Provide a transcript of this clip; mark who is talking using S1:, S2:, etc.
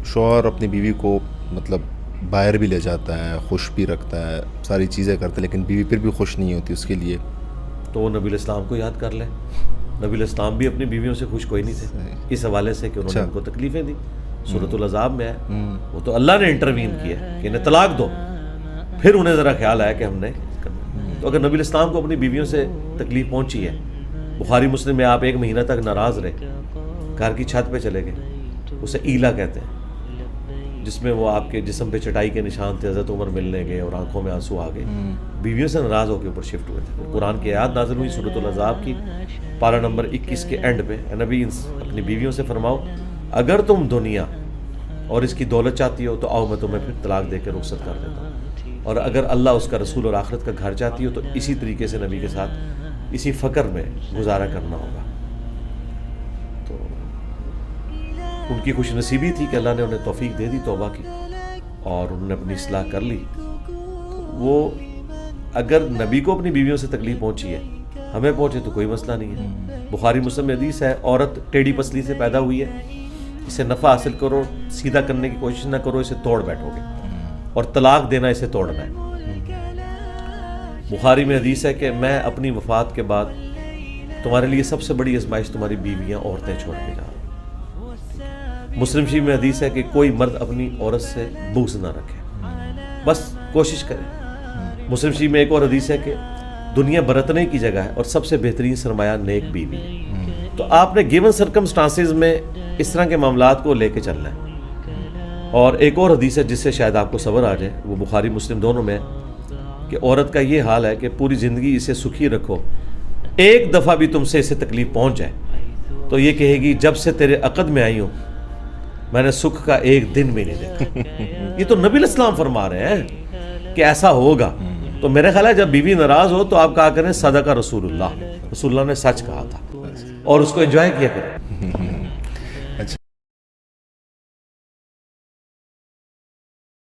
S1: شوہر اپنی بیوی کو مطلب باہر بھی لے جاتا ہے، خوش بھی رکھتا ہے، ساری چیزیں کرتا ہے، لیکن بیوی پھر بھی خوش نہیں ہوتی اس کے لیے،
S2: تو وہ نبی الاسلام کو یاد کر لیں. نبی الاسلام بھی اپنی بیویوں سے خوش کوئی نہیں تھے اس حوالے سے کہ انہوں نے ان کو تکلیفیں دی. سورۃ الاحزاب میں ہے وہ تو اللہ نے انٹروین کیا کہ انہیں طلاق دو، پھر انہیں ذرا خیال آیا کہ ہم نے کرنا. تو اگر نبی الاسلام کو اپنی بیویوں سے تکلیف پہنچی ہے، بخاری مسلم میں آپ 1 مہینہ تک ناراض رہے، گھر کی چھت پہ چلے گئے، اسے ایلا کہتے ہیں، جس میں وہ آپ کے جسم پہ چٹائی کے نشان تھے. حضرت عمر ملنے گئے اور آنکھوں میں آنسو آ گئے، بیویوں سے ناراض ہو کے اوپر شفٹ ہوئے تھے. قرآن کی آیات نازل ہوئی سورۃ الاحزاب کی پارہ نمبر 21 کے اینڈ پہ، اے نبی اپنی بیویوں سے فرماؤ اگر تم دنیا اور اس کی دولت چاہتی ہو تو آؤ میں تمہیں پھر طلاق دے کے رخصت کر دیتا ہوں، اور اگر اللہ اس کا رسول اور آخرت کا گھر چاہتی ہو تو اسی طریقے سے نبی کے ساتھ اسی فقر میں گزارا کرنا ہوگا. تو ان کی خوش نصیبی تھی کہ اللہ نے انہیں توفیق دے دی توبہ کی، اور انہوں نے اپنی اصلاح کر لی. وہ اگر نبی کو اپنی بیویوں سے تکلیف پہنچی ہے، ہمیں پہنچے تو کوئی مسئلہ نہیں ہے. بخاری مسلم میں حدیث ہے، عورت ٹیڑھی پسلی سے پیدا ہوئی ہے، اسے نفع حاصل کرو، سیدھا کرنے کی کوشش نہ کرو، اسے توڑ بیٹھو گے، اور طلاق دینا اسے توڑنا ہے. بخاری میں حدیث ہے کہ میں اپنی وفات کے بعد تمہارے لیے سب سے بڑی آزمائش تمہاری بیویاں عورتیں چھوڑ کے جا رہا ہوں. مسلم شریف میں حدیث ہے کہ کوئی مرد اپنی عورت سے بغض نہ رکھے، بس کوشش کرے. مسلم شریف میں ایک اور حدیث ہے کہ دنیا برتنے کی جگہ ہے اور سب سے بہترین سرمایہ نیک بیوی ہے. تو آپ نے گیون سرکمسٹانسز میں اس طرح کے معاملات کو لے کے چلنا ہے. اور ایک اور حدیث ہے جس سے شاید آپ کو صبر آ جائے، وہ بخاری مسلم دونوں میں، کہ عورت کا یہ حال ہے کہ پوری زندگی اسے سکھی رکھو، ایک دفعہ بھی تم سے اسے تکلیف پہنچ جائے تو یہ کہے گی جب سے تیرے عقد میں آئی ہوں میں نے سکھ کا ایک دن بھی نہیں دیکھا. یہ تو نبی الاسلام فرما رہے ہیں کہ ایسا ہوگا. تو میرے خیال ہے جب بیوی ناراض ہو تو آپ کہا کریں صدق رسول اللہ، رسول اللہ نے سچ کہا تھا، اور اس کو انجوائے کیا کریں.